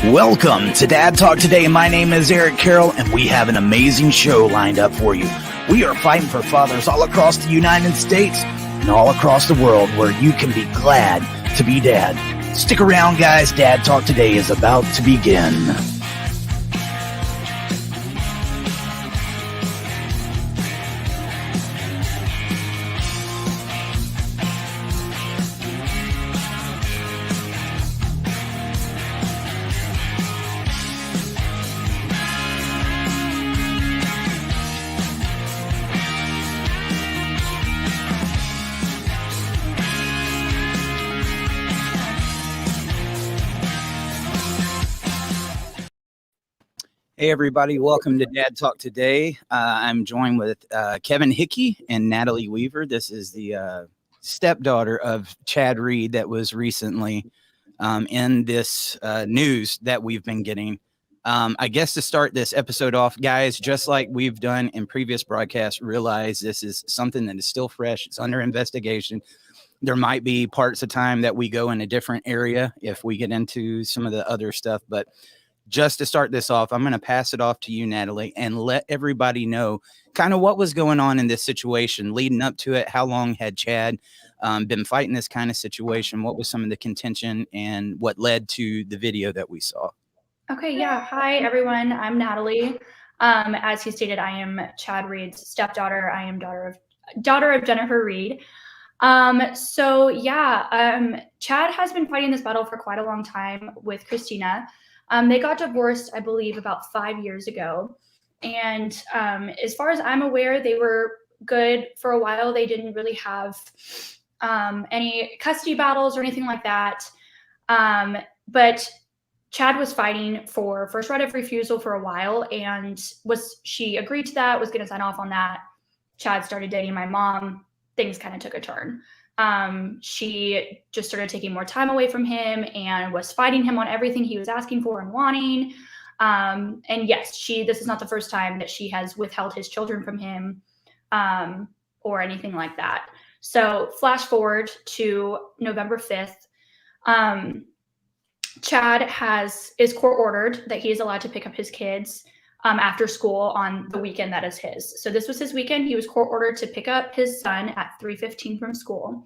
Welcome to Dad Talk Today. My name is Eric Carroll, and we have an amazing show lined up for you. We are fighting for fathers all across the United States and all across the world where you can be glad to be dad. Stick around, guys. Dad Talk Today is about to begin. Hey, everybody. Welcome to Dad Talk Today. I'm joined with Kevin Hickey and Natalie Weaver. This is the stepdaughter of Chad Reed that was recently in this news that we've been getting. I guess to start this episode off, guys, just like we've done in previous broadcasts, realize this is something that is still fresh. It's under investigation. There might be parts of time that we go in a different area if we get into some of the other stuff, but just to start this off, I'm going to pass it off to you, Natalie, and let everybody know kind of what was going on in this situation leading up to it. How long had Chad been fighting this kind of situation? What was some of the contention and what led to the video that we saw? Okay, yeah. Hi, everyone. I'm Natalie. As he stated, I am Chad Reed's stepdaughter. I am daughter of Jennifer Reed. Chad has been fighting this battle for quite a long time with Christina. They got divorced, I believe, about 5 years ago. And as far as I'm aware, they were good for a while. They didn't really have any custody battles or anything like that. But Chad was fighting for first right of refusal for a while. And she agreed to that, was going to sign off on that. Chad started dating my mom. Things kind of took a turn. She just started taking more time away from him and was fighting him on everything he was asking for and wanting. And yes, this is not the first time that she has withheld his children from him, or anything like that. So flash forward to November 5th. Chad is court ordered that he is allowed to pick up his kids after school on the weekend that is his. So this was his weekend. He was court ordered to pick up his son at 3:15 from school.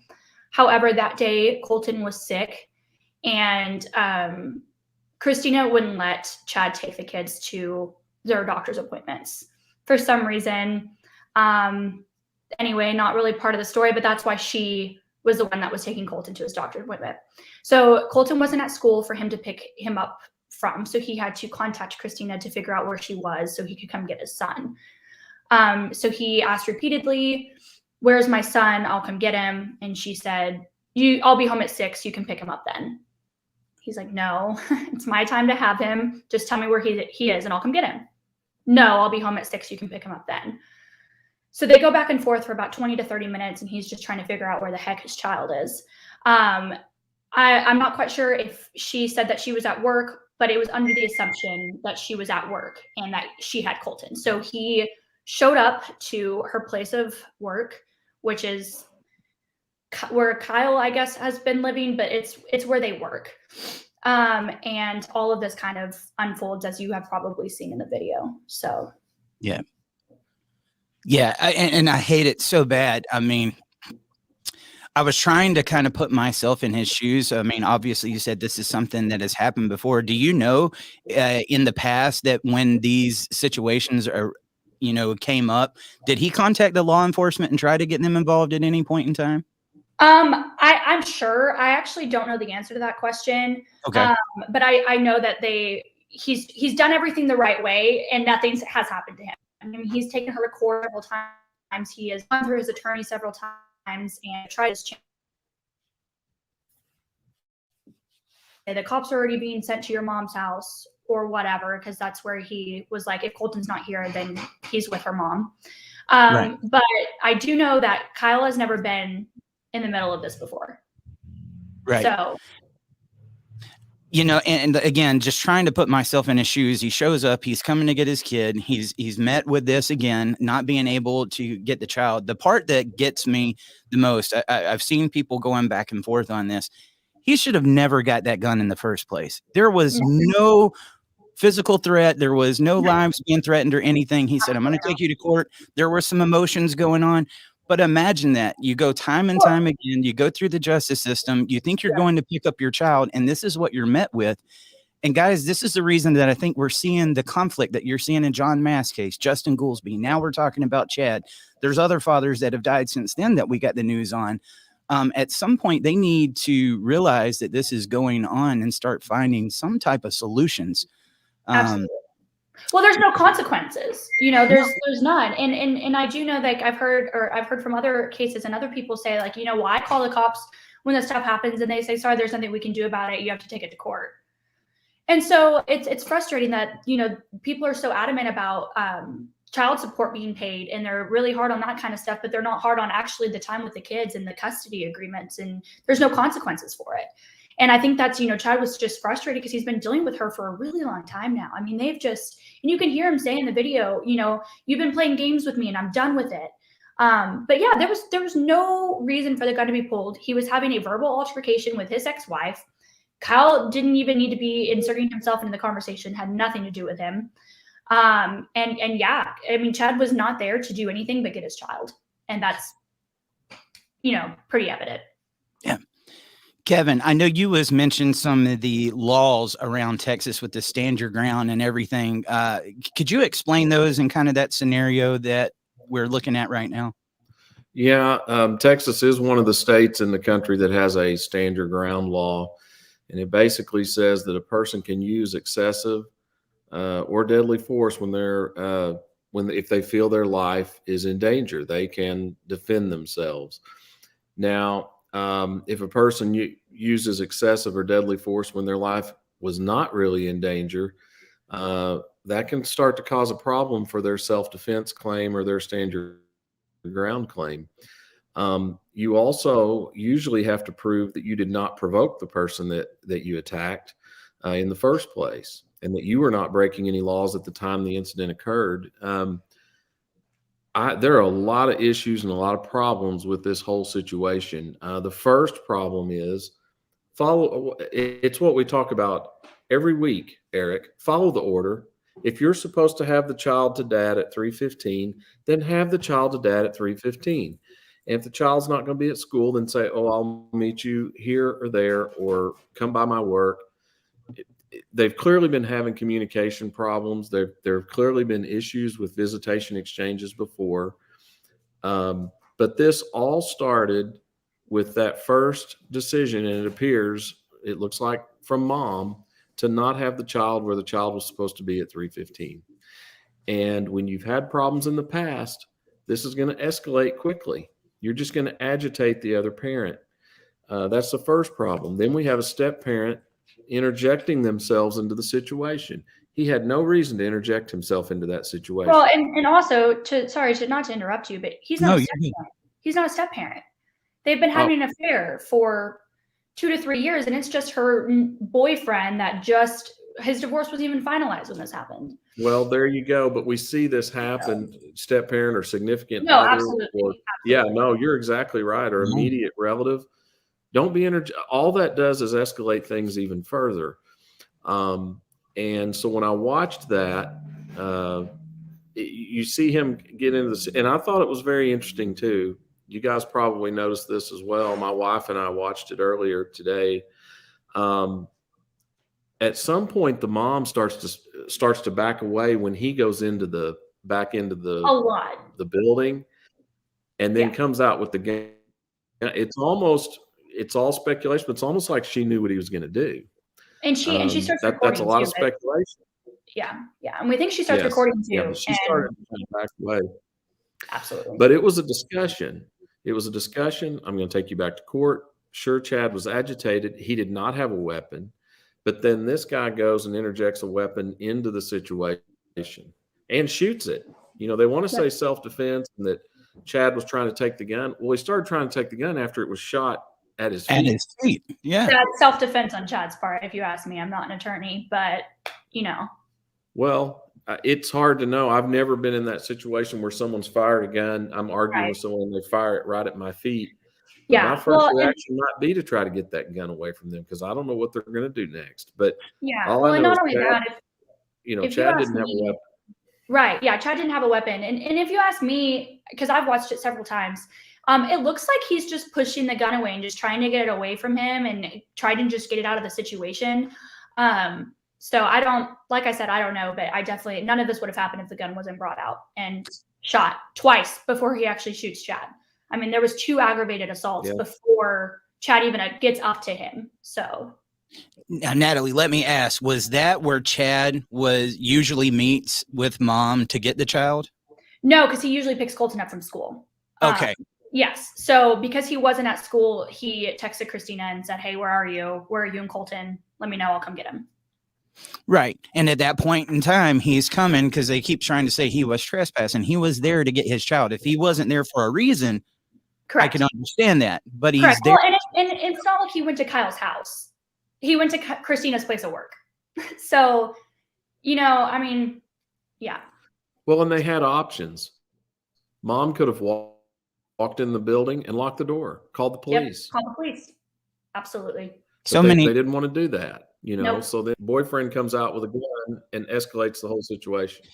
However, that day, Colton was sick, and Christina wouldn't let Chad take the kids to their doctor's appointments for some reason. Anyway, not really part of the story, but that's why she was the one that was taking Colton to his doctor's appointment. So Colton wasn't at school for him to pick him up from, so he had to contact Christina to figure out where she was so he could come get his son. So he asked repeatedly, "Where's my son? I'll come get him." And she said, "I'll be home at 6. You can pick him up then." He's like, "No, it's my time to have him. Just tell me where he is and I'll come get him." "No, I'll be home at 6. You can pick him up then." So they go back and forth for about 20 to 30 minutes, and he's just trying to figure out where the heck his child is. I'm not quite sure if she said that she was at work, but it was under the assumption that she was at work and that she had Colton. So he showed up to her place of work, which is where Kyle, I guess, has been living, but it's where they work. And all of this kind of unfolds as you have probably seen in the video. So Yeah. And I hate it so bad. I mean, I was trying to kind of put myself in his shoes. I mean, obviously you said this is something that has happened before. Do you know in the past that when these situations came up, did he contact the law enforcement and try to get them involved at any point in time? I'm sure. I actually don't know the answer to that question. Okay. But I know that he's done everything the right way and nothing has happened to him. I mean, he's taken her to court several times. He has gone through his attorney several times and tried to the cops are already being sent to your mom's house or whatever, because that's where he was like, if Colton's not here, then he's with her mom. Right. But I do know that Kyle has never been in the middle of this before. Right. So, and again, just trying to put myself in his shoes. He shows up, he's coming to get his kid. He's met with this again, not being able to get the child. The part that gets me the most, I've seen people going back and forth on this. he should have never got that gun in the first place. There was Yeah. no physical threat. There was no lives being threatened or anything. He said, I'm going to take you to court. There were some emotions going on. But imagine that. You go time and time again. You go through the justice system. You think you're going to pick up your child, and this is what you're met with. And guys, this is the reason that I think we're seeing the conflict that you're seeing in John Mass case, Justin Goolsby. Now we're talking about Chad. There's other fathers that have died since then that we got the news on. At some point, they need to realize that this is going on and start finding some type of solutions. Absolutely. Well, there's no consequences, there's none. And I do know, like, I've heard from other cases and other people say, like, well, I call the cops when this stuff happens and they say, sorry, there's nothing we can do about it. You have to take it to court. And so it's frustrating that, people are so adamant about child support being paid, and they're really hard on that kind of stuff, but they're not hard on actually the time with the kids and the custody agreements, and there's no consequences for it. And I think that's, Chad was just frustrated because he's been dealing with her for a really long time now. I mean, and you can hear him say in the video, you've been playing games with me and I'm done with it. But yeah, there was no reason for the gun to be pulled. He was having a verbal altercation with his ex-wife. Kyle didn't even need to be inserting himself into the conversation, had nothing to do with him. And yeah, I mean, Chad was not there to do anything but get his child. And that's, pretty evident. Yeah. Kevin, I know you was mentioned some of the laws around Texas with the stand your ground and everything. Could you explain those in kind of that scenario that we're looking at right now? Yeah. Texas is one of the states in the country that has a stand your ground law. And it basically says that a person can use excessive or deadly force if they feel their life is in danger. They can defend themselves. Now, if a person uses excessive or deadly force when their life was not really in danger, that can start to cause a problem for their self-defense claim or their stand your ground claim. You also usually have to prove that you did not provoke the person that you attacked in the first place, and that you were not breaking any laws at the time the incident occurred. There are a lot of issues and a lot of problems with this whole situation. The first problem is it's what we talk about every week, Eric. Follow the order. If you're supposed to have the child to dad at 3:15, then have the child to dad at 3:15. And if the child's not going to be at school, then say, oh, I'll meet you here or there, or come by my work. They've clearly been having communication problems. There have clearly been issues with visitation exchanges before. But this all started with that first decision, and it looks like from mom, to not have the child where the child was supposed to be at 3:15. And when you've had problems in the past, this is going to escalate quickly. You're just going to agitate the other parent. That's the first problem. Then we have a step parent interjecting themselves into the situation. He had no reason to interject himself into that situation. Well, and also not to interrupt you, but he's not a step parent. They've been having an affair for 2 to 3 years, and it's just her boyfriend that his divorce was even finalized when this happened. Well, there you go. But we see this happen, step parent or significant other. Absolutely. Yeah, no, you're exactly right. Or immediate relative. Don't be all that does is escalate things even further. And so when I watched that, you see him get into this, and I thought it was very interesting too. You guys probably noticed this as well. My wife and I watched it earlier today. At some point, the mom starts to back away when he goes back into the building, and then comes out with the game. It's all speculation, but it's almost like she knew what he was going to do. And she starts recording. That's a lot of speculation. Yeah. And we think she starts recording too. Yeah, she started to back away. Absolutely. But it was a discussion. I'm going to take you back to court. Sure, Chad was agitated. He did not have a weapon. But then this guy goes and interjects a weapon into the situation and shoots it. They want to say self-defense and that Chad was trying to take the gun. Well, he started trying to take the gun after it was shot at his feet. Yeah. That's self-defense on Chad's part, if you ask me. I'm not an attorney, but, Well, it's hard to know. I've never been in that situation where someone's fired a gun. I'm arguing with someone and they fire it right at my feet. But Yeah. my first reaction might be to try to get that gun away from them because I don't know what they're going to do next. But yeah. all Well, I and know not is only Chad, that, if you Chad ask didn't have a me, weapon. right. Yeah. Chad didn't have a weapon. And if you ask me, because I've watched it several times, it looks like he's just pushing the gun away and just trying to get it away from him and trying to just get it out of the situation. So like I said, I don't know, but none of this would have happened if the gun wasn't brought out and shot twice before he actually shoots Chad. I mean, there was 2 aggravated assaults before Chad even gets up to him. So. Now, Natalie, let me ask, was that where Chad usually meets with mom to get the child? No, because he usually picks Colton up from school. Okay. Yes. So because he wasn't at school, he texted Christina and said, "Hey, where are you? Where are you and Colton? Let me know. I'll come get him." Right. And at that point in time, he's coming because they keep trying to say he was trespassing. He was there to get his child. If he wasn't there for a reason, Correct. I can understand that. But he's Correct. there. Well, and it's not like he went to Kyle's house. He went to Christina's place of work. So, I mean, yeah. Well, and they had options. Mom could have walked in the building and locked the door, called the police. Yep, call the police. Absolutely. So they many. didn't want to do that, Nope. So the boyfriend comes out with a gun and escalates the whole situation.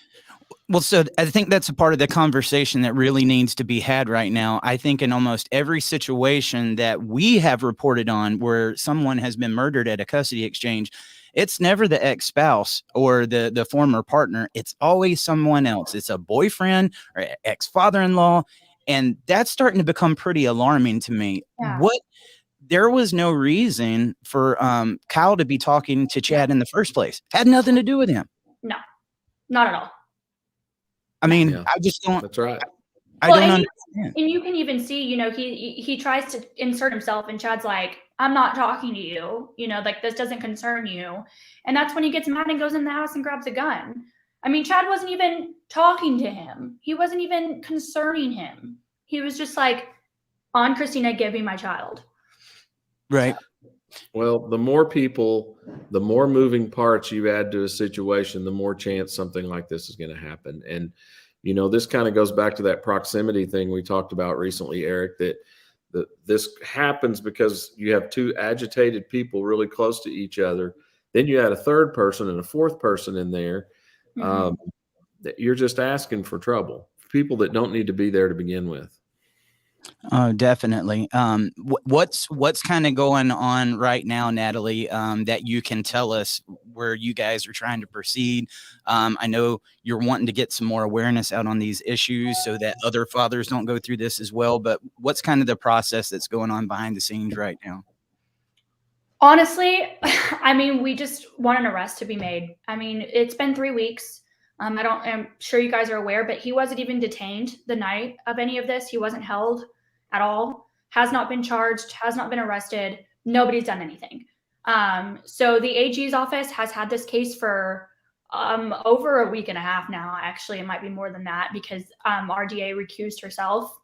Well, so I think that's a part of the conversation that really needs to be had right now. I think in almost every situation that we have reported on where someone has been murdered at a custody exchange, it's never the ex-spouse or the former partner. It's always someone else. It's a boyfriend or ex-father-in-law. And that's starting to become pretty alarming to me. Yeah. There was no reason for Kyle to be talking to Chad in the first place. Had nothing to do with him. No, not at all. I mean, I just don't. That's right. I don't understand. And you can even see, he tries to insert himself, and Chad's like, "I'm not talking to you. Like, this doesn't concern you." And that's when he gets mad and goes in the house and grabs a gun. I mean, Chad wasn't even talking to him. He wasn't even concerning him. He was just like, "On Christina, give me my child." Right. Well, the more people, the more moving parts you add to a situation, the more chance something like this is going to happen. And, this kind of goes back to that proximity thing we talked about recently, Eric, that this happens because you have 2 agitated people really close to each other. Then you add a third person and a fourth person in there. That you're just asking for trouble. People that don't need to be there to begin with. Oh, definitely. What's kind of going on right now, Natalie, that you can tell us where you guys are trying to proceed? I know you're wanting to get some more awareness out on these issues so that other fathers don't go through this as well. But what's kind of the process that's going on behind the scenes right now? Honestly, I mean, we just want an arrest to be made. I mean, it's been 3 weeks. I'm sure you guys are aware, but he wasn't even detained the night of any of this. He wasn't held at all, has not been charged, has not been arrested. Nobody's done anything. So the AG's office has had this case for over a week and a half now. Actually, it might be more than that because our DA recused herself,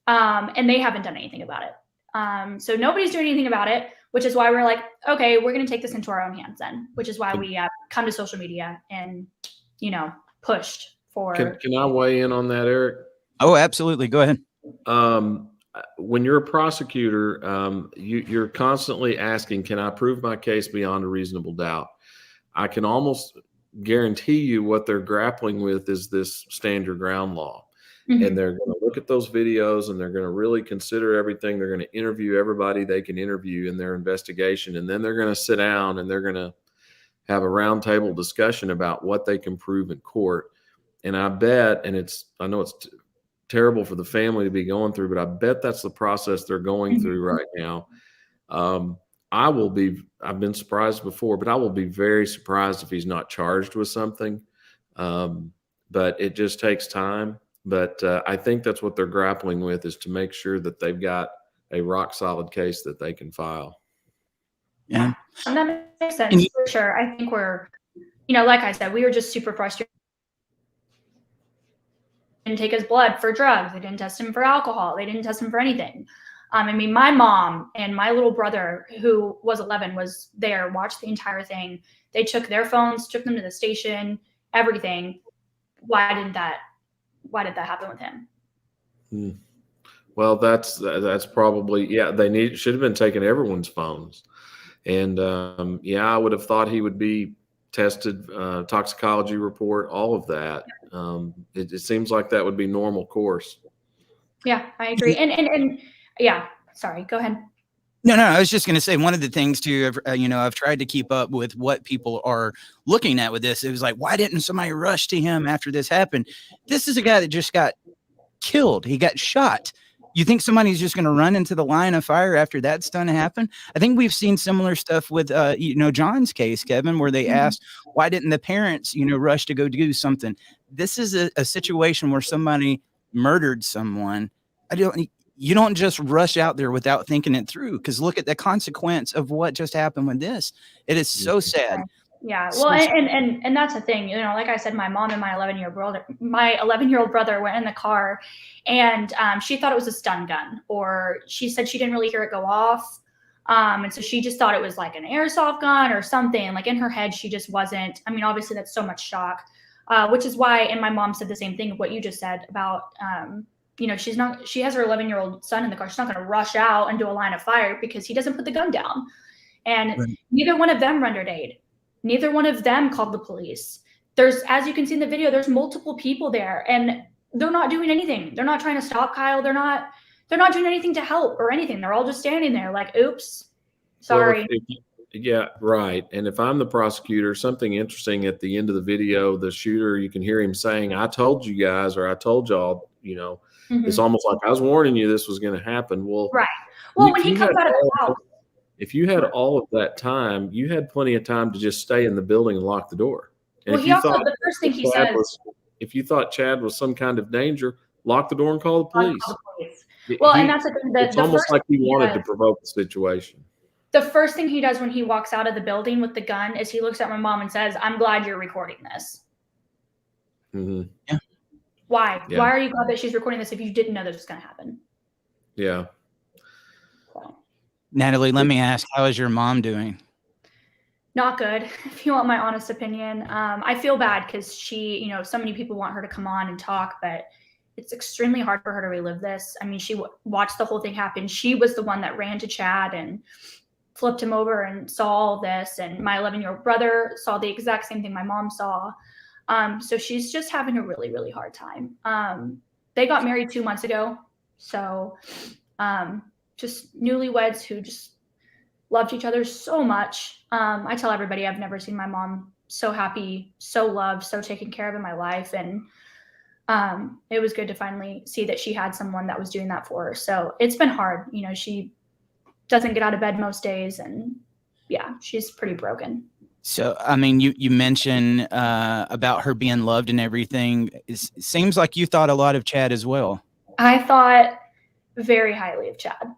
and they haven't done anything about it. So nobody's doing anything about it, which is why we're like, okay, we're going to take this into our own hands then, which is why we come to social media and, pushed for. Can I weigh in on that, Eric? Oh, absolutely. Go ahead. When you're a prosecutor, you're constantly asking, can I prove my case beyond a reasonable doubt? I can almost guarantee you what they're grappling with is this stand your ground law. Mm-hmm. And they're going to look at those videos and they're going to really consider everything. They're going to interview everybody they can interview in their investigation. And then they're going to sit down and they're going to have a roundtable discussion about what they can prove in court. And I bet, and I know it's terrible for the family to be going through, but I bet that's the process they're going through right now. I've been surprised before, but I will be very surprised if he's not charged with something. But it just takes time. But I think that's what they're grappling with, is to make sure that they've got a rock solid case that they can file. Yeah. And that makes sense for sure. I think we're, like I said, we were just super frustrated. They didn't take his blood for drugs. They didn't test him for alcohol. They didn't test him for anything. I mean, my mom and my little brother, who was 11, was there, watched the entire thing. They took their phones, took them to the station, everything. Why did that happen with him? Well, that's probably, yeah, should have been taking everyone's phones. And yeah, I would have thought he would be tested, toxicology report, all of that. It seems like that would be normal course. Yeah, I agree. And yeah, sorry, go ahead. No, I was just going to say one of the things too, I've tried to keep up with what people are looking at with this. It was like, why didn't somebody rush to him after this happened? This is a guy that just got killed. He got shot. You think somebody's just going to run into the line of fire after that's done to happen? I think we've seen similar stuff with, John's case, Kevin, where they asked, why didn't the parents, rush to go do something? This is a situation where somebody murdered someone. You don't just rush out there without thinking it through, because look at the consequence of what just happened with this. It is so sad. Yeah. Well, and that's the thing, like I said, my mom and my 11-year-old brother went in the car, and she thought it was a stun gun, or she said she didn't really hear it go off. And so she just thought it was like an airsoft gun or something. Like in her head, she just wasn't. I mean, obviously that's so much shock, which is why, and my mom said the same thing of what you just said about, she has her 11-year-old son in the car. She's not going to rush out into a line of fire because he doesn't put the gun down. And neither one of them rendered aid. Neither one of them called the police. As you can see in the video, there's multiple people there, and they're not doing anything. They're not trying to stop Kyle. They're not doing anything to help or anything. They're all just standing there like, oops, sorry. Well, yeah, right. And if I'm the prosecutor, something interesting at the end of the video, the shooter, you can hear him saying, I told you guys, or I told y'all, it's almost like I was warning you this was going to happen. Well, right. Well, when he comes out of the house, if you had all of that time, you had plenty of time to just stay in the building and lock the door. And well, the first thing he says, if you thought Chad was some kind of danger, lock the door and call the police. Well, and that's it's almost like he wanted to provoke the situation. The first thing he does when he walks out of the building with the gun is he looks at my mom and says, I'm glad you're recording this. Mm-hmm. Yeah. Why? Yeah. Why are you glad that she's recording this if you didn't know this was going to happen? Yeah. So. Natalie, let me ask, how is your mom doing? Not good, if you want my honest opinion. I feel bad because she, so many people want her to come on and talk, but it's extremely hard for her to relive this. I mean, she watched the whole thing happen. She was the one that ran to Chad and flipped him over and saw all this. And my 11-year-old brother saw the exact same thing my mom saw. So she's just having a really, really hard time. They got married 2 months ago. So just newlyweds who just loved each other so much. I tell everybody I've never seen my mom so happy, so loved, so taken care of in my life. And it was good to finally see that she had someone that was doing that for her. So it's been hard. She doesn't get out of bed most days. And yeah, she's pretty broken. So, I mean, you mentioned about her being loved and everything. It seems like you thought a lot of Chad as well. I thought very highly of Chad.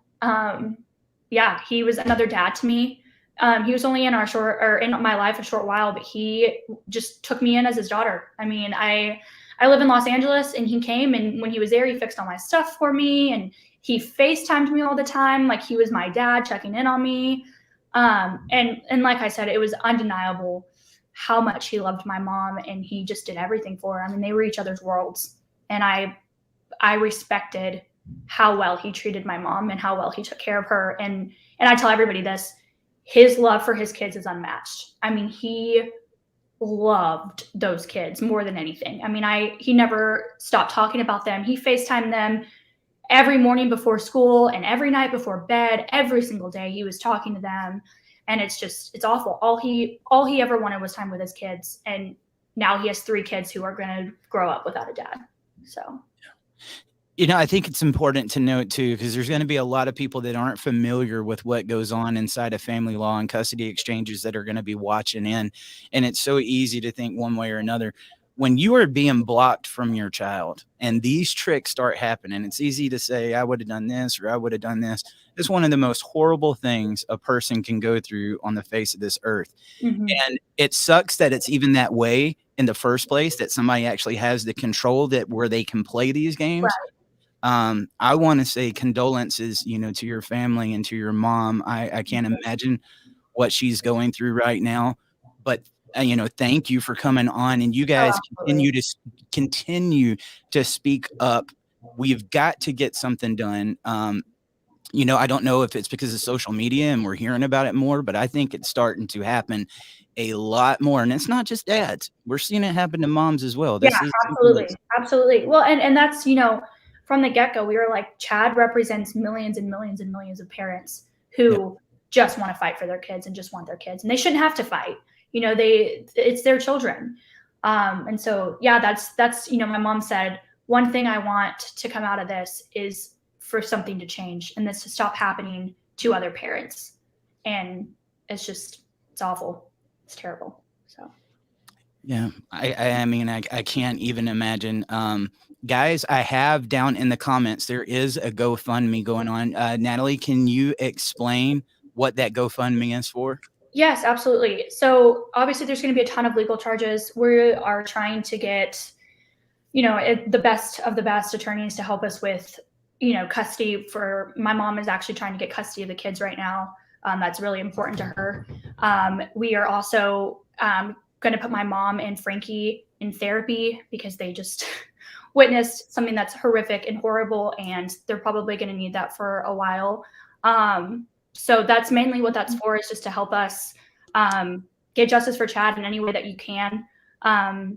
Yeah, he was another dad to me. He was only in my life a short while, but he just took me in as his daughter. I mean, I live in Los Angeles, and he came, and when he was there, he fixed all my stuff for me, and he FaceTimed me all the time, like he was my dad checking in on me. And like I said, it was undeniable how much he loved my mom, and he just did everything for her. I mean, they were each other's worlds, and I respected how well he treated my mom and how well he took care of her. And I tell everybody this, his love for his kids is unmatched. I mean, he loved those kids more than anything. I mean, he never stopped talking about them. He FaceTimed them every morning before school and every night before bed. Every single day he was talking to them. And it's awful. All he ever wanted was time with his kids. And now he has 3 kids who are going to grow up without a dad. So. I think it's important to note too, because there's going to be a lot of people that aren't familiar with what goes on inside of family law and custody exchanges that are going to be watching in. And it's so easy to think one way or another. When you are being blocked from your child and these tricks start happening, it's easy to say, I would have done this or I would have done this. It's one of the most horrible things a person can go through on the face of this earth. Mm-hmm. And it sucks that it's even that way in the first place, that somebody actually has the control where they can play these games. Right. I want to say condolences, to your family and to your mom. I can't imagine what she's going through right now, but thank you for coming on, and you guys continue to speak up we've got to get something done. You know, I don't know if it's because of social media and we're hearing about it more, but I think it's starting to happen a lot more. And it's not just dads. We're seeing it happen to moms as well. Yeah, This is absolutely. Absolutely. Well, and that's, you know, from the get-go, we were like, Chad represents millions and millions and millions of parents who just want to fight for their kids and just want their kids. And they shouldn't have to fight. You know, it's their children. And so, yeah, that's, you know, my mom said, one thing I want to come out of this is for something to change and this to stop happening to other parents. And it's awful. It's terrible. So. Yeah. I mean, I can't even imagine. Guys, I have down in the comments, there is a GoFundMe going on. Natalie, can you explain what that GoFundMe is for? Yes, absolutely. So obviously there's going to be a ton of legal charges. We are trying to get, you know, the best of the best attorneys to help us with, you know, custody for, my mom is actually trying to get custody of the kids right now. That's really important to her. We are also going to put my mom and Frankie in therapy because they just witnessed something that's horrific and horrible, and they're probably going to need that for a while. So that's mainly what that's for, is just to help us get justice for Chad in any way that you can.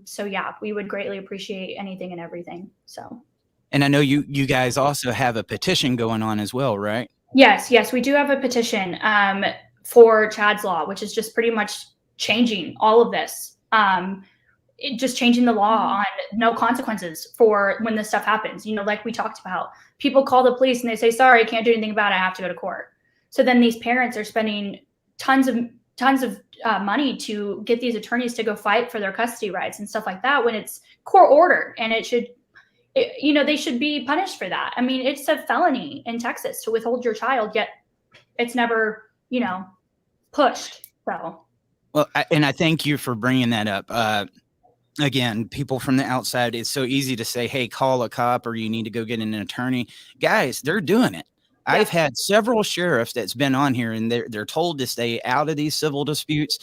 So yeah, we would greatly appreciate anything and everything. So. And I know you guys also have a petition going on as well, right? Yes, we do have a petition for Chad's Law, which is just pretty much changing all of this. Just changing the law on no consequences for when this stuff happens. You know, like we talked about, people call the police and they say, sorry, I can't do anything about it, I have to go to court. So then these parents are spending tons of money to get these attorneys to go fight for their custody rights and stuff like that, when it's court ordered, and you know, they should be punished for that. I mean, it's a felony in Texas to withhold your child, yet it's never, you know, pushed. So. Well, and I thank you for bringing that up. Again, people from the outside, it's so easy to say, hey, call a cop or you need to go get an attorney. Guys, they're doing it. Yeah. I've had several sheriffs that's been on here, and they're told to stay out of these civil disputes.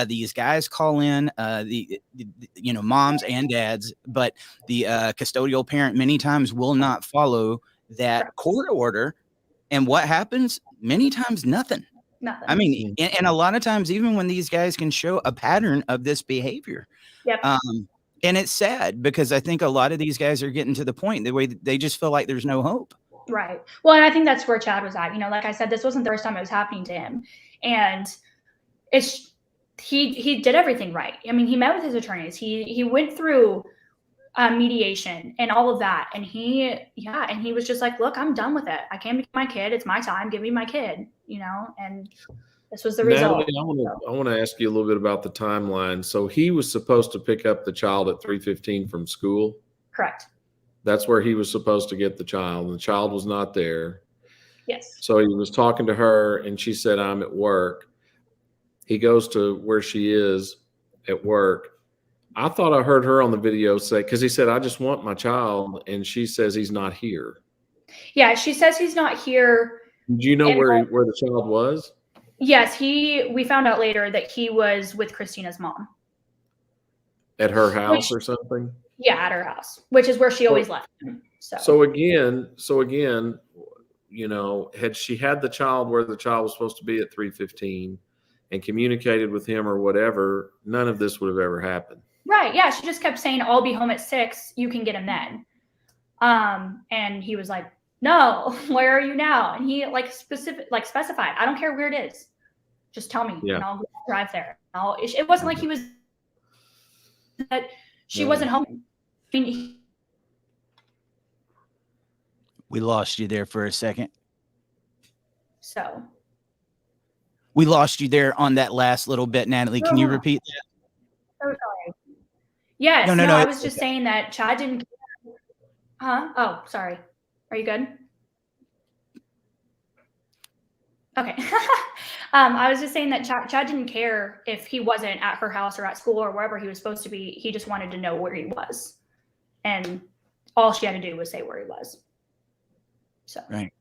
These guys call in, you know, moms and dads, but the custodial parent many times will not follow that court order. And what happens? Many times, nothing. I mean, and a lot of times, even when these guys can show a pattern of this behavior. Yep. And it's sad because I think a lot of these guys are getting to the point the way they just feel like there's no hope. Right. Well, and I think that's where Chad was at. You know, like I said, this wasn't the first time it was happening to him, and he did everything right. I mean, he met with his attorneys. He went through mediation and all of that, and he was just like, look, I'm done with it. I can't be my kid. It's my time. Give me my kid. You know, and this was the result. Natalie, I want to ask you a little bit about the timeline. So he was supposed to pick up the child at 3:15 from school. Correct. That's where he was supposed to get the child, and the child was not there. Yes. So he was talking to her, and she said, I'm at work. He goes to where she is at work. I thought I heard her on the video say, because he said, I just want my child, and she says he's not here. Yeah, she says he's not here. Do you know where the child was? Yes, we found out later that he was with Christina's mom. At her house or something? Yeah, at her house, which is where she always left him. So again, you know, had she had the child where the child was supposed to be at 3:15 and communicated with him or whatever, none of this would have ever happened. Right. Yeah. She just kept saying, I'll be home at 6. You can get him then. And he was like, no, where are you now? And he specified, I don't care where it is. Just tell me and I'll drive there. It wasn't like he was, that she wasn't home. I mean, we lost you there for a second. So. We lost you there on that last little bit, Natalie. Can you repeat that? So sorry. Yes. No, I was just saying that Chad didn't care. Huh? Oh, sorry. Are you good? Okay. I was just saying that Chad didn't care if he wasn't at her house or at school or wherever he was supposed to be. He just wanted to know where he was. And all she had to do was say where he was. So. Right.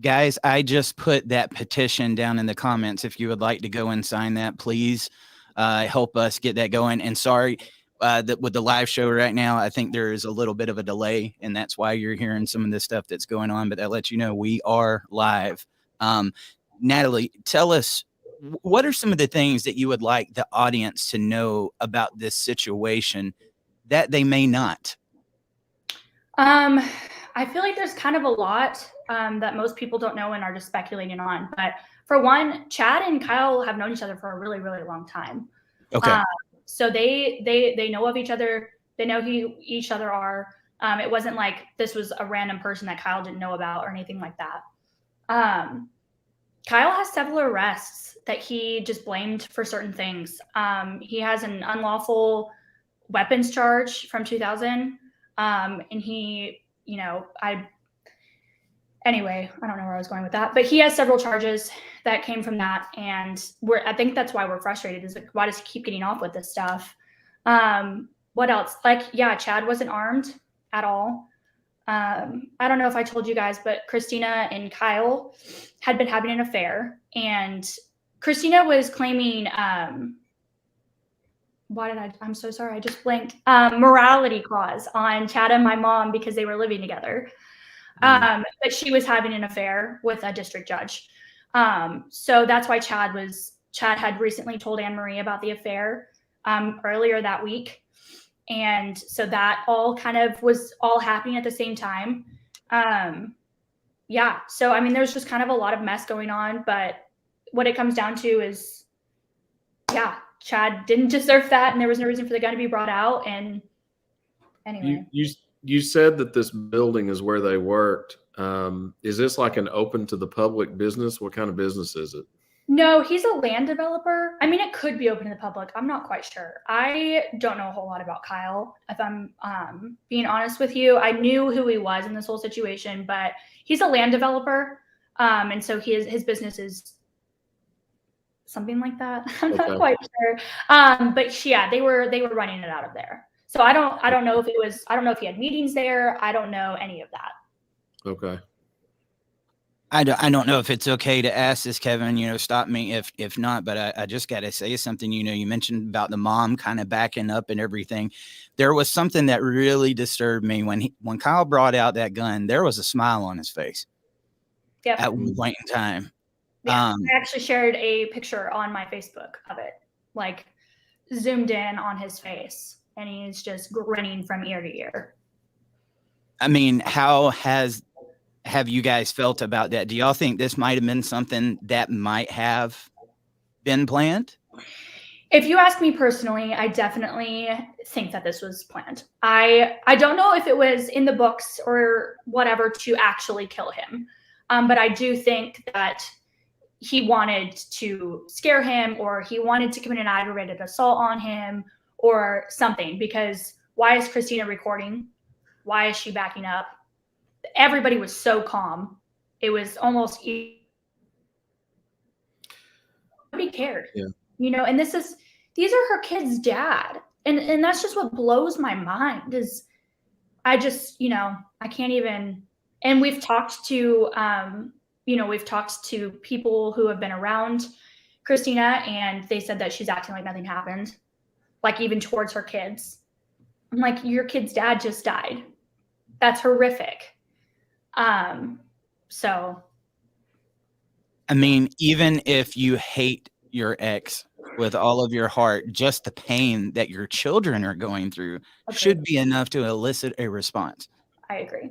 Guys, I just put that petition down in the comments. If you would like to go and sign that, please help us get that going. And sorry, with the live show right now, I think there is a little bit of a delay, and that's why you're hearing some of this stuff that's going on. But that lets you know we are live. Natalie, tell us, what are some of the things that you would like the audience to know about this situation that they may not? I feel like there's kind of a lot that most people don't know and are just speculating on. But for one, Chad and Kyle have known each other for a really, really long time. Okay. So they know of each other. They know who each other are. It wasn't like this was a random person that Kyle didn't know about or anything like that. Kyle has several arrests that he just blamed for certain things. He has an unlawful weapons charge from 2000. And he, anyway, I don't know where I was going with that, but he has several charges that came from that. And I think that's why we're frustrated, is like, why does he keep getting off with this stuff? What else? Chad wasn't armed at all. I don't know if I told you guys, but Christina and Kyle had been having an affair, and Christina was claiming, I'm so sorry, I just blanked. Morality clause on Chad and my mom because they were living together. But she was having an affair with a district judge. So that's why Chad had recently told Anne Marie about the affair earlier that week. And so that all kind of was all happening at the same time. So, I mean, there's just kind of a lot of mess going on, but what it comes down to is, Chad didn't deserve that, and there was no reason for the gun to be brought out. And anyway, you said that this building is where they worked. Is this like an open to the public business? What kind of business is it? No, he's a land developer. I mean, it could be open to the public. I'm not quite sure. I don't know a whole lot about Kyle, if I'm being honest with you. I knew who he was in this whole situation, but he's a land developer. And so his business is something like that. I'm not quite sure. But they were running it out of there. So I don't know if he had meetings there. I don't know any of that. Okay. I don't know if it's okay to ask this, Kevin, stop me if not, but I just got to say something. You mentioned about the mom kind of backing up and everything. There was something that really disturbed me when Kyle brought out that gun. There was a smile on his face. Yep. At one point in time. Yeah, I actually shared a picture on my Facebook of it, like zoomed in on his face, and he's just grinning from ear to ear. I mean, how have you guys felt about that? Do y'all think this might have been something that might have been planned? If you ask me personally, I definitely think that this was planned. I don't know if it was in the books or whatever to actually kill him. But I do think that he wanted to scare him, or he wanted to commit an aggravated assault on him or something, because why is Christina recording? Why is she backing up? Everybody was so calm. It was almost nobody cared. Yeah. And these are her kid's dad. And that's just what blows my mind is I just, I can't even, and we've talked to people who have been around Christina, and they said that she's acting like nothing happened, like even towards her kids. I'm like, your kid's dad just died. That's horrific. So. I mean, even if you hate your ex with all of your heart, just the pain that your children are going through should be enough to elicit a response. I agree.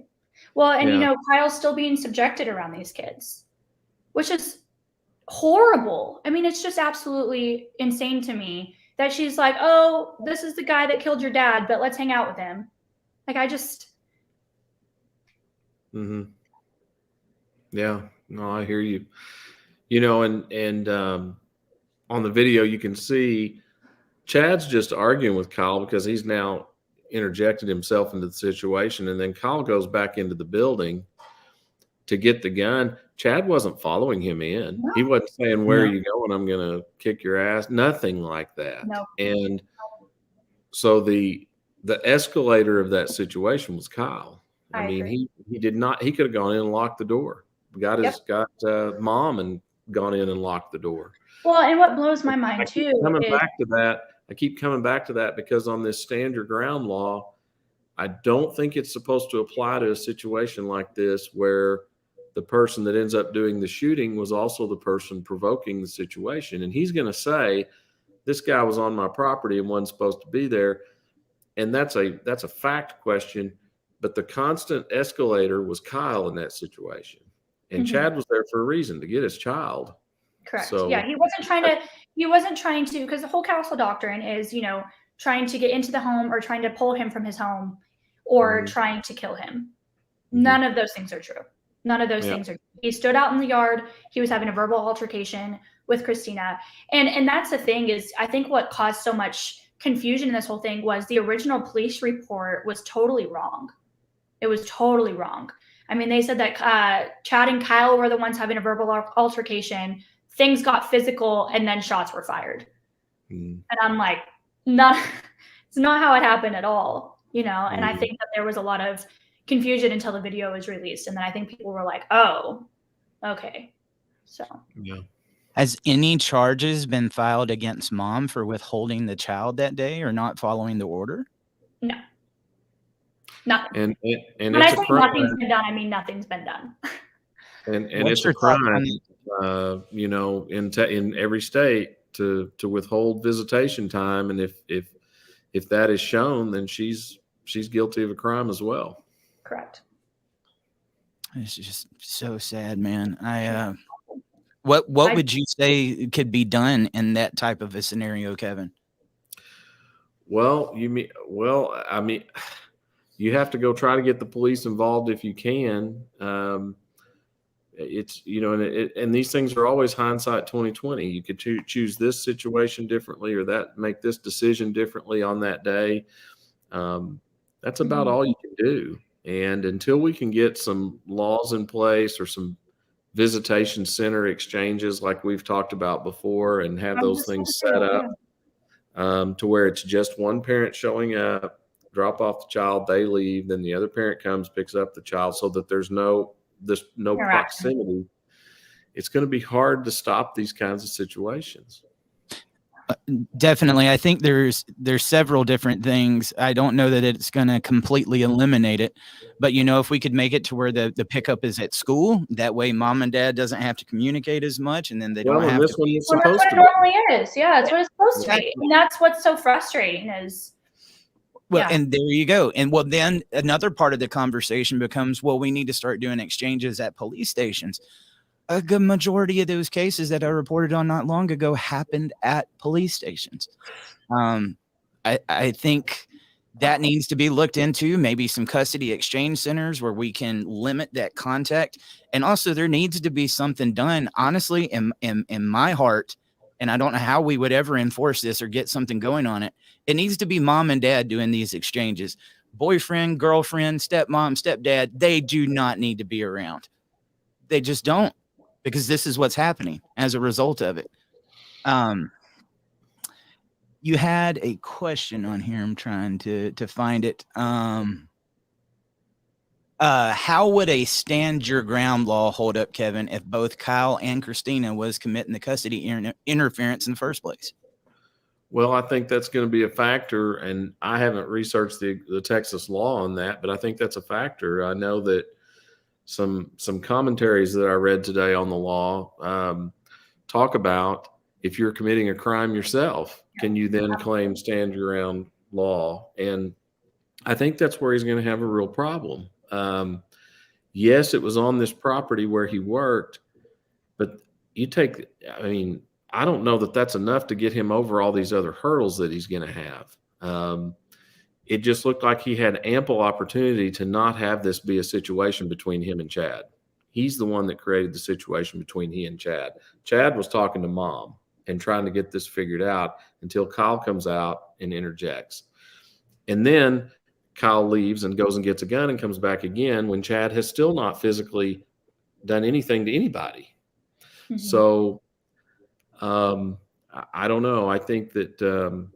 Well, and Kyle's still being subjected around these kids, which is horrible. I mean, it's just absolutely insane to me that she's like, oh, this is the guy that killed your dad, but let's hang out with him. Like, I just. Mm-hmm. Yeah, no, I hear you. And on the video, you can see Chad's just arguing with Kyle because he's now interjected himself into the situation. And then Kyle goes back into the building to get the gun. Chad wasn't following him in. No. He wasn't saying, where are you going? I'm going to kick your ass. Nothing like that. No. And so the escalator of that situation was Kyle. I mean, he did not, he could have gone in and locked the door, got mom and gone in and locked the door. Well, and what blows my mind too coming back to that, I keep coming back to that because on this stand your ground law, I don't think it's supposed to apply to a situation like this where the person that ends up doing the shooting was also the person provoking the situation. And he's going to say, this guy was on my property and wasn't supposed to be there. And that's a fact question. But the constant escalator was Kyle in that situation. And Chad was there for a reason, to get his child. Correct. So, yeah, he wasn't trying to, because the whole castle doctrine is, trying to get into the home or trying to pull him from his home or trying to kill him. None of those things are true. None of those things are true. He stood out in the yard. He was having a verbal altercation with Christina. And that's the thing is, I think what caused so much confusion in this whole thing was the original police report was totally wrong. It was totally wrong. I mean, they said that Chad and Kyle were the ones having a verbal altercation. Things got physical, and then shots were fired. And I'm like, it's not how it happened at all, And I think that there was a lot of confusion until the video was released, and then I think people were like, "Oh, okay." So, has any charges been filed against mom for withholding the child that day or not following the order? No. Nothing. And when it's I say nothing's been done, I mean nothing's been done. And it's a crime, in every state to withhold visitation time, and if that is shown, then she's guilty of a crime as well. Correct. It's just so sad, man. What would you say could be done in that type of a scenario, Kevin? Well, I mean, you have to go try to get the police involved if you can. It's, and these things are always hindsight 2020. You could choose this situation differently or make this decision differently on that day. That's about all you can do. And until we can get some laws in place or some visitation center exchanges like we've talked about before and have those things set up to where it's just one parent showing up, drop off the child, they leave, then the other parent comes, picks up the child, so that there's no proximity. It's going to be hard to stop these kinds of situations. Definitely. I think there's several different things. I don't know that it's going to completely eliminate it, but if we could make it to where the pickup is at school, that way mom and dad doesn't have to communicate as much, and then they don't have to. That's what it normally is. Yeah, that's what it's supposed to be. And that's what's so frustrating is. Well, and there you go. And then another part of the conversation becomes, we need to start doing exchanges at police stations. A good majority of those cases that I reported on not long ago happened at police stations. I think that needs to be looked into, maybe some custody exchange centers where we can limit that contact. And also there needs to be something done, honestly, in my heart. And I don't know how we would ever enforce this or get something going on it. It needs to be mom and dad doing these exchanges. Boyfriend, girlfriend, stepmom, stepdad, they do not need to be around. They just don't, because this is what's happening as a result of it. You had a question on here. I'm trying to find it. How would a stand your ground law hold up, Kevin, if both Kyle and Christina was committing the custody interference in the first place? Well, I think that's going to be a factor, and I haven't researched the Texas law on that, but I think that's a factor. I know that some commentaries that I read today on the law talk about if you're committing a crime yourself, can you then claim stand your ground law? And I think that's where he's going to have a real problem. Yes, it was on this property where he worked, but I don't know that that's enough to get him over all these other hurdles that he's going to have. It just looked like he had ample opportunity to not have this be a situation between him and Chad. He's the one that created the situation between he and Chad. Chad was talking to mom and trying to get this figured out until Kyle comes out and interjects. And then Kyle leaves and goes and gets a gun and comes back again when Chad has still not physically done anything to anybody. Mm-hmm. So I don't know. I think that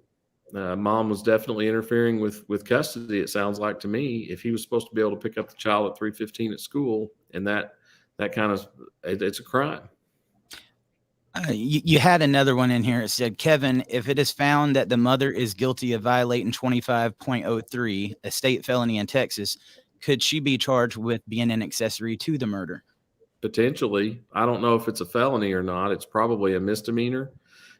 mom was definitely interfering with custody, it sounds like to me, if he was supposed to be able to pick up the child at 3:15 at school, and that kind of, it's a crime. You had another one in here. It said, Kevin, if it is found that the mother is guilty of violating 25.03, a state felony in Texas, could she be charged with being an accessory to the murder? Potentially. I don't know if it's a felony or not. It's probably a misdemeanor.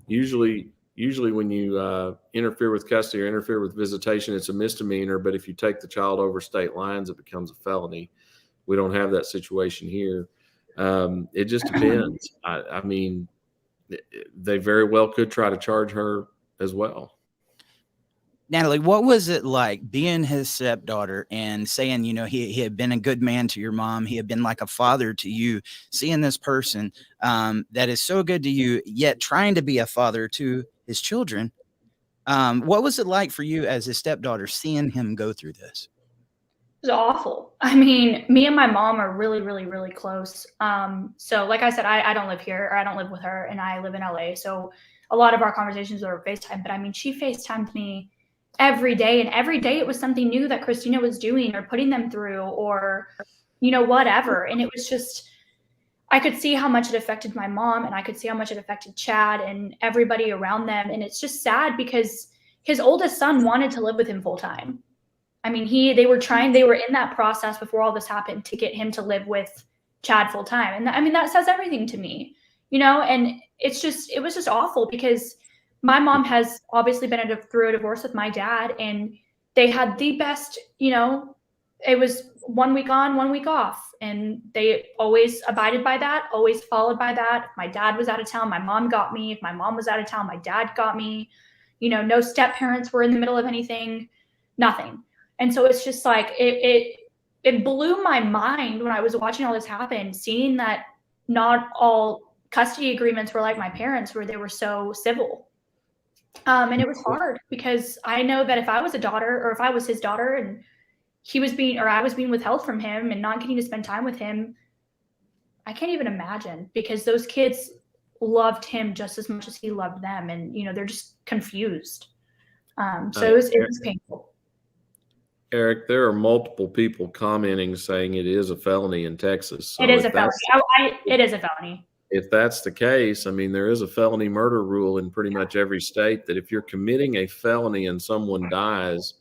Usually when you interfere with custody or interfere with visitation, it's a misdemeanor. But if you take the child over state lines, it becomes a felony. We don't have that situation here. It just depends. I mean, they very well could try to charge her as well. Natalie, what was it like being his stepdaughter and saying, he had been a good man to your mom. He had been like a father to you, seeing this person that is so good to you, yet trying to be a father to his children. What was it like for you as his stepdaughter, seeing him go through this? It was awful. I mean, me and my mom are really, really, really close. So like I said, I don't live here, or I don't live with her, and I live in LA. So a lot of our conversations are FaceTime, but I mean, she FaceTimed me every day, and every day it was something new that Christina was doing or putting them through, or, whatever. And it was just, I could see how much it affected my mom, and I could see how much it affected Chad and everybody around them. And it's just sad because his oldest son wanted to live with him full time. I mean, they were in that process before all this happened to get him to live with Chad full time. And I mean, that says everything to me, and it was just awful because my mom has obviously been through a divorce with my dad, and they had the best, it was 1 week on, 1 week off. And they always abided by that, always followed by that. If my dad was out of town, my mom got me. If my mom was out of town, my dad got me. No step parents were in the middle of anything, nothing. And so it's just like, it blew my mind when I was watching all this happen, seeing that not all custody agreements were like my parents, where they were so civil. And it was hard because I know that if I was a daughter, or if I was his daughter and I was being withheld from him and not getting to spend time with him, I can't even imagine, because those kids loved him just as much as he loved them. And, they're just confused. So it was painful. Eric, there are multiple people commenting saying it is a felony in Texas. So it is a felony. It is a felony. If that's the case, I mean, there is a felony murder rule in pretty much every state that if you're committing a felony and someone dies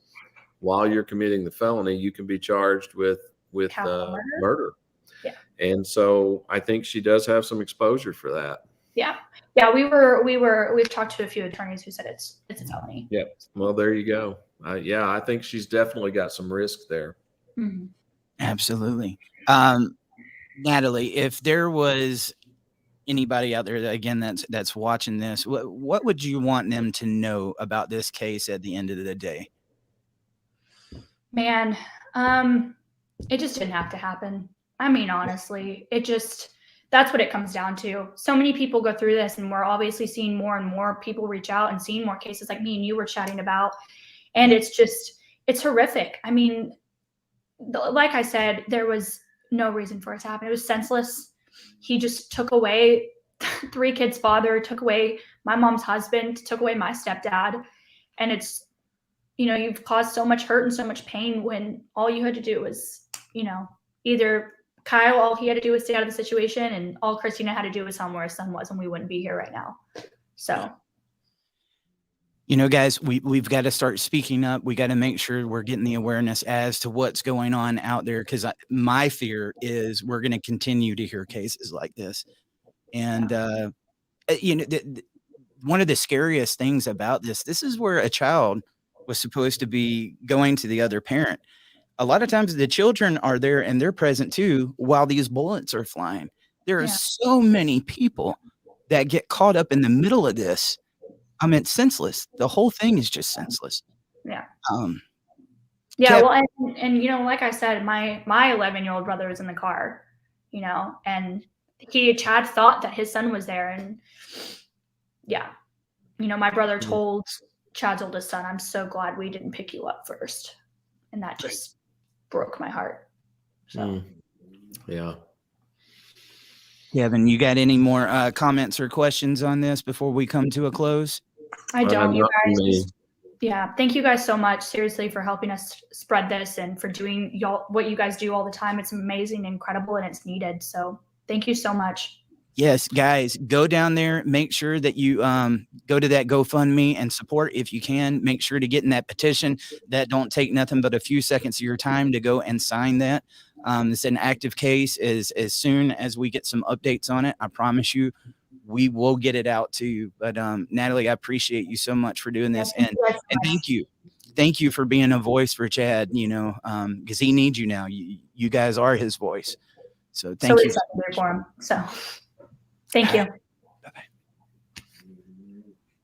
while you're committing the felony, you can be charged with murder. Yeah. And so I think she does have some exposure for that. Yeah. Yeah. We've talked to a few attorneys who said it's a felony. Yeah. Well, there you go. Yeah, I think she's definitely got some risk there. Mm-hmm. Absolutely. Natalie, if there was anybody out there that, again, that's watching this, what would you want them to know about this case at the end of the day? Man, it just didn't have to happen. I mean, honestly, that's what it comes down to. So many people go through this, and we're obviously seeing more and more people reach out and seeing more cases like me and you were chatting about. And it's horrific. I mean, like I said, there was no reason for it to happen. It was senseless. He just took away 3 kids' father, took away my mom's husband, took away my stepdad. And it's, you've caused so much hurt and so much pain when all you had to do was, either Kyle, all he had to do was stay out of the situation, and all Christina had to do was tell him where his son was, and we wouldn't be here right now. So. Guys, we've got to start speaking up. We got to make sure we're getting the awareness as to what's going on out there, because my fear is we're going to continue to hear cases like this. And, one of the scariest things about this is where a child was supposed to be going to the other parent. A lot of times the children are there and they're present too while these bullets are flying. There are so many people that get caught up in the middle of this. I mean, it's senseless. The whole thing is just senseless. Yeah. Kev- Well, and like I said, my 11-year-old brother was in the car, and Chad thought that his son was there, and my brother told Chad's oldest son, "I'm so glad we didn't pick you up first," and that just broke my heart. So. Yeah. Kevin, you got any more comments or questions on this before we come to a close? I don't, you guys. Yeah. Thank you guys so much, seriously, for helping us spread this and for doing what you guys do all the time. It's amazing, incredible, and it's needed. So thank you so much. Yes, guys, go down there. Make sure that you go to that GoFundMe and support if you can. Make sure to get in that petition. That don't take nothing but a few seconds of your time to go and sign that. It's an active case. As soon as we get some updates on it, I promise you, we will get it out to you. But Natalie, I appreciate you so much for doing this, and thank you for being a voice for Chad. You know, because he needs you now. You guys are his voice. So thank you. For him. So thank you.